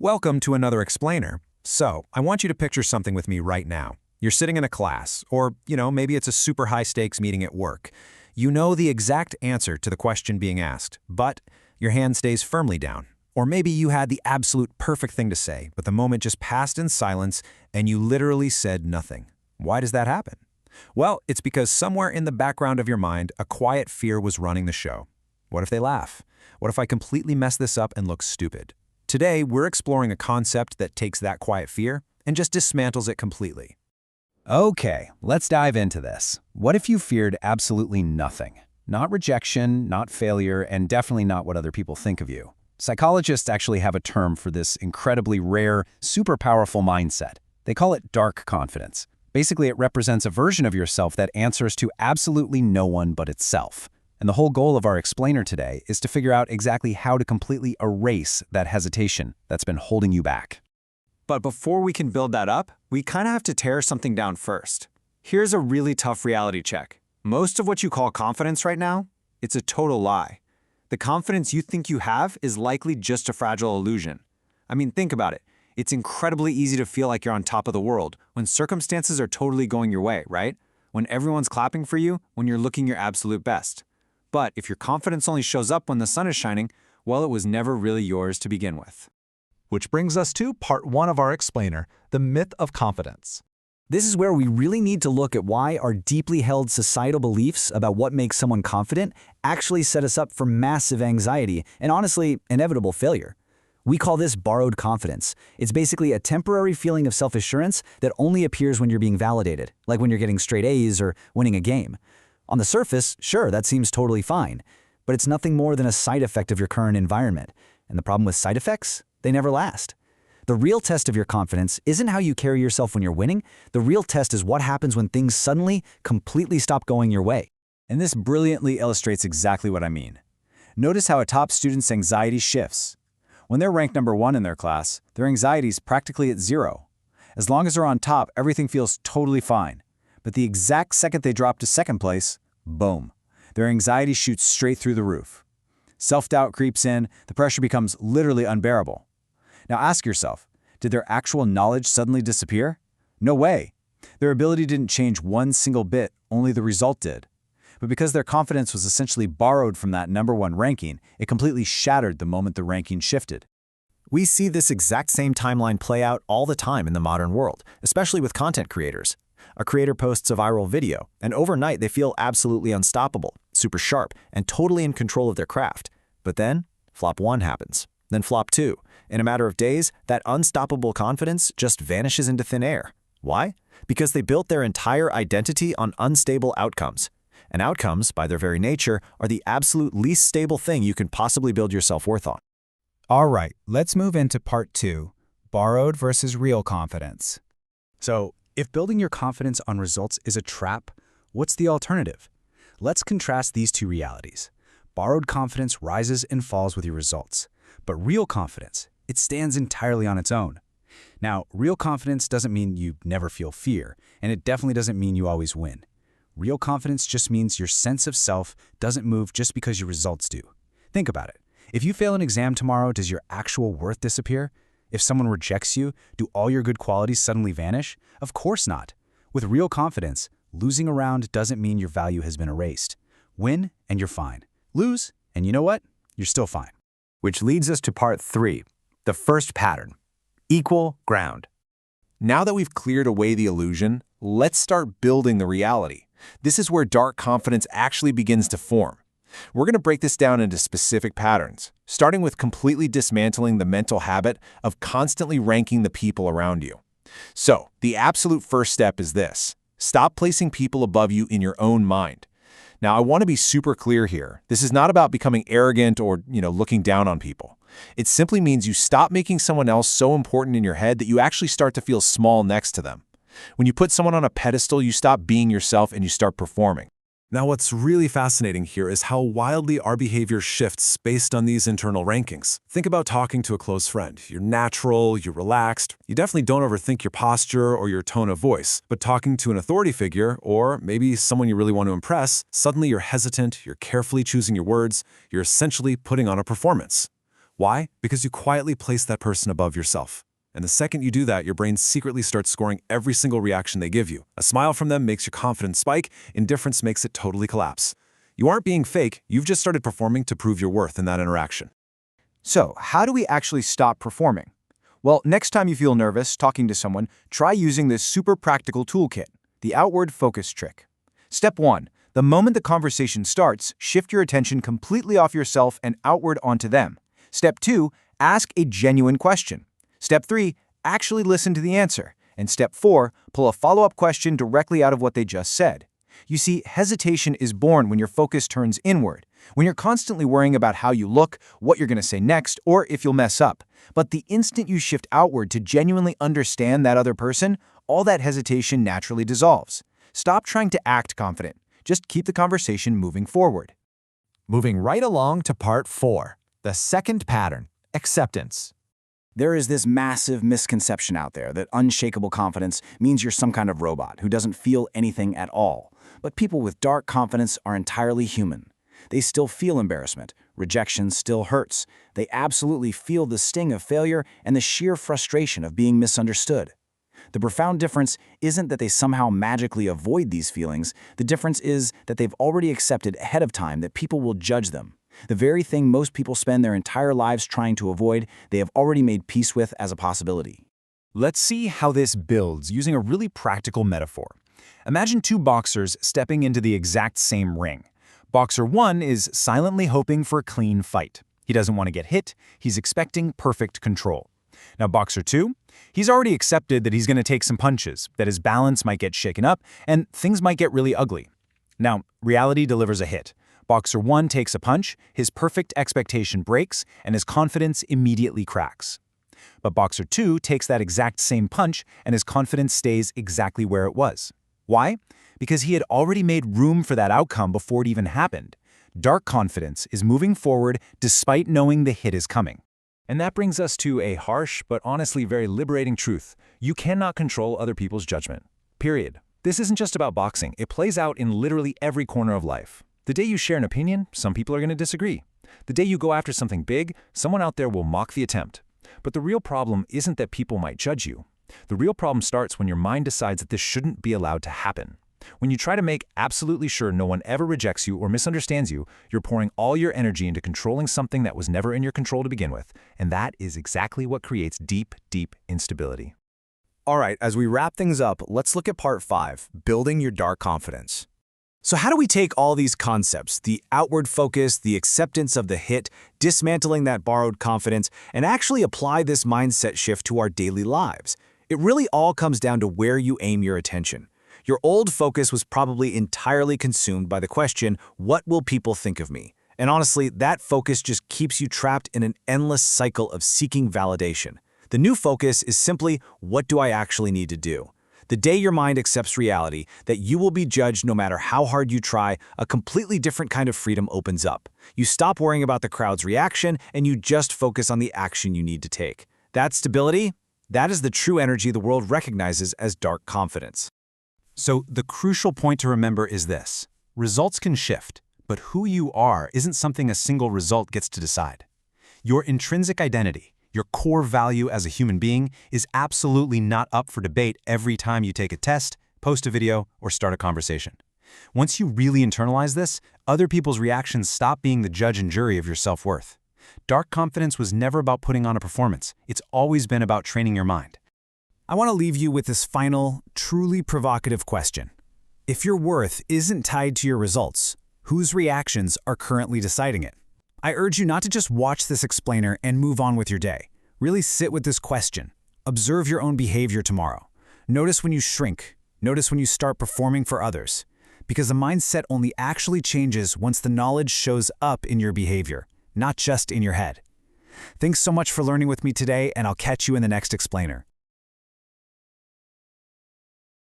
Welcome to another explainer. So, I want you to picture something with me right now. You're sitting in a class, or, maybe it's a super high-stakes meeting at work. You know the exact answer to the question being asked, but your hand stays firmly down. Or maybe you had the absolute perfect thing to say, but the moment just passed in silence and you literally said nothing. Why does that happen? Well, it's because somewhere in the background of your mind, a quiet fear was running the show. What if they laugh? What if I completely mess this up and look stupid? Today, we're exploring a concept that takes that quiet fear and just dismantles it completely. Okay, let's dive into this. What if you feared absolutely nothing? Not rejection, not failure, and definitely not what other people think of you. Psychologists actually have a term for this incredibly rare, super powerful mindset. They call it dark confidence. Basically, it represents a version of yourself that answers to absolutely no one but itself. And the whole goal of our explainer today is to figure out exactly how to completely erase that hesitation that's been holding you back. But before we can build that up, we kind of have to tear something down first. Here's a really tough reality check. Most of what you call confidence right now, it's a total lie. The confidence you think you have is likely just a fragile illusion. I mean, think about it. It's incredibly easy to feel like you're on top of the world when circumstances are totally going your way, right? When everyone's clapping for you, when you're looking your absolute best. But if your confidence only shows up when the sun is shining, well, it was never really yours to begin with. Which brings us to part 1 of our explainer, the myth of confidence. This is where we really need to look at why our deeply held societal beliefs about what makes someone confident actually set us up for massive anxiety and honestly, inevitable failure. We call this borrowed confidence. It's basically a temporary feeling of self-assurance that only appears when you're being validated, like when you're getting straight A's or winning a game. On the surface, sure, that seems totally fine, but it's nothing more than a side effect of your current environment. And the problem with side effects? They never last. The real test of your confidence isn't how you carry yourself when you're winning. The real test is what happens when things suddenly, completely stop going your way. And this brilliantly illustrates exactly what I mean. Notice how a top student's anxiety shifts. When they're ranked number 1 in their class, their anxiety is practically at 0. As long as they're on top, everything feels totally fine. But the exact second they drop to second place, boom, their anxiety shoots straight through the roof. Self-doubt creeps in, the pressure becomes literally unbearable. Now ask yourself, did their actual knowledge suddenly disappear? No way. Their ability didn't change one single bit, only the result did. But because their confidence was essentially borrowed from that number 1 ranking, it completely shattered the moment the ranking shifted. We see this exact same timeline play out all the time in the modern world, especially with content creators. A creator posts a viral video, and overnight they feel absolutely unstoppable, super sharp, and totally in control of their craft. But then, flop 1 happens. Then flop 2. In a matter of days, that unstoppable confidence just vanishes into thin air. Why? Because they built their entire identity on unstable outcomes. And outcomes, by their very nature, are the absolute least stable thing you can possibly build your self-worth on. All right, let's move into part 2, borrowed versus real confidence. So, if building your confidence on results is a trap, what's the alternative? Let's contrast these two realities. Borrowed confidence rises and falls with your results. But real confidence, it stands entirely on its own. Now, real confidence doesn't mean you never feel fear, and it definitely doesn't mean you always win. Real confidence just means your sense of self doesn't move just because your results do. Think about it. If you fail an exam tomorrow, does your actual worth disappear? If someone rejects you, do all your good qualities suddenly vanish? Of course not. With real confidence, losing a round doesn't mean your value has been erased. Win, and you're fine. Lose, and you know what? You're still fine. Which leads us to part 3, the first pattern, equal ground. Now that we've cleared away the illusion, let's start building the reality. This is where dark confidence actually begins to form. We're going to break this down into specific patterns, starting with completely dismantling the mental habit of constantly ranking the people around you. So, the absolute first step is this. Stop placing people above you in your own mind. Now, I want to be super clear here. This is not about becoming arrogant or, looking down on people. It simply means you stop making someone else so important in your head that you actually start to feel small next to them. When you put someone on a pedestal, you stop being yourself and you start performing. Now, what's really fascinating here is how wildly our behavior shifts based on these internal rankings. Think about talking to a close friend. You're natural, you're relaxed. You definitely don't overthink your posture or your tone of voice. But talking to an authority figure, or maybe someone you really want to impress, suddenly you're hesitant, you're carefully choosing your words, you're essentially putting on a performance. Why? Because you quietly place that person above yourself. And the second you do that, your brain secretly starts scoring every single reaction they give you. A smile from them makes your confidence spike, indifference makes it totally collapse. You aren't being fake, you've just started performing to prove your worth in that interaction. So, how do we actually stop performing? Well, next time you feel nervous talking to someone, try using this super practical toolkit, the outward focus trick. Step 1. The moment the conversation starts, shift your attention completely off yourself and outward onto them. Step 2. Ask a genuine question. Step 3. Actually listen to the answer. And Step 4. Pull a follow-up question directly out of what they just said. You see, hesitation is born when your focus turns inward, when you're constantly worrying about how you look, what you're going to say next, or if you'll mess up. But the instant you shift outward to genuinely understand that other person, all that hesitation naturally dissolves. Stop trying to act confident. Just keep the conversation moving forward. Moving right along to part 4, the second pattern, acceptance. There is this massive misconception out there that unshakable confidence means you're some kind of robot who doesn't feel anything at all. But people with dark confidence are entirely human. They still feel embarrassment. Rejection still hurts. They absolutely feel the sting of failure and the sheer frustration of being misunderstood. The profound difference isn't that they somehow magically avoid these feelings. The difference is that they've already accepted ahead of time that people will judge them. The very thing most people spend their entire lives trying to avoid, they have already made peace with as a possibility. Let's see how this builds using a really practical metaphor. Imagine two boxers stepping into the exact same ring. Boxer 1 is silently hoping for a clean fight. He doesn't want to get hit, he's expecting perfect control. Now Boxer 2, he's already accepted that he's going to take some punches, that his balance might get shaken up, and things might get really ugly. Now, reality delivers a hit. Boxer 1 takes a punch, his perfect expectation breaks, and his confidence immediately cracks. But Boxer 2 takes that exact same punch, and his confidence stays exactly where it was. Why? Because he had already made room for that outcome before it even happened. Dark confidence is moving forward despite knowing the hit is coming. And that brings us to a harsh but honestly very liberating truth. You cannot control other people's judgment. Period. This isn't just about boxing. It plays out in literally every corner of life. The day you share an opinion, some people are going to disagree. The day you go after something big, someone out there will mock the attempt. But the real problem isn't that people might judge you. The real problem starts when your mind decides that this shouldn't be allowed to happen. When you try to make absolutely sure no one ever rejects you or misunderstands you, you're pouring all your energy into controlling something that was never in your control to begin with. And that is exactly what creates deep, deep instability. All right, as we wrap things up, let's look at part 5, building your dark confidence. So how do we take all these concepts, the outward focus, the acceptance of the hit, dismantling that borrowed confidence, and actually apply this mindset shift to our daily lives? It really all comes down to where you aim your attention. Your old focus was probably entirely consumed by the question, what will people think of me? And honestly, that focus just keeps you trapped in an endless cycle of seeking validation. The new focus is simply, what do I actually need to do? The day your mind accepts reality, that you will be judged no matter how hard you try, a completely different kind of freedom opens up. You stop worrying about the crowd's reaction, and you just focus on the action you need to take. That stability, that is the true energy the world recognizes as dark confidence. So the crucial point to remember is this. Results can shift, but who you are isn't something a single result gets to decide. Your intrinsic identity, your core value as a human being, is absolutely not up for debate every time you take a test, post a video, or start a conversation. Once you really internalize this, other people's reactions stop being the judge and jury of your self-worth. Dark confidence was never about putting on a performance. It's always been about training your mind. I want to leave you with this final, truly provocative question. If your worth isn't tied to your results, whose reactions are currently deciding it? I urge you not to just watch this explainer and move on with your day. Really sit with this question. Observe your own behavior tomorrow. Notice when you shrink. Notice when you start performing for others. Because the mindset only actually changes once the knowledge shows up in your behavior, not just in your head. Thanks so much for learning with me today, and I'll catch you in the next explainer.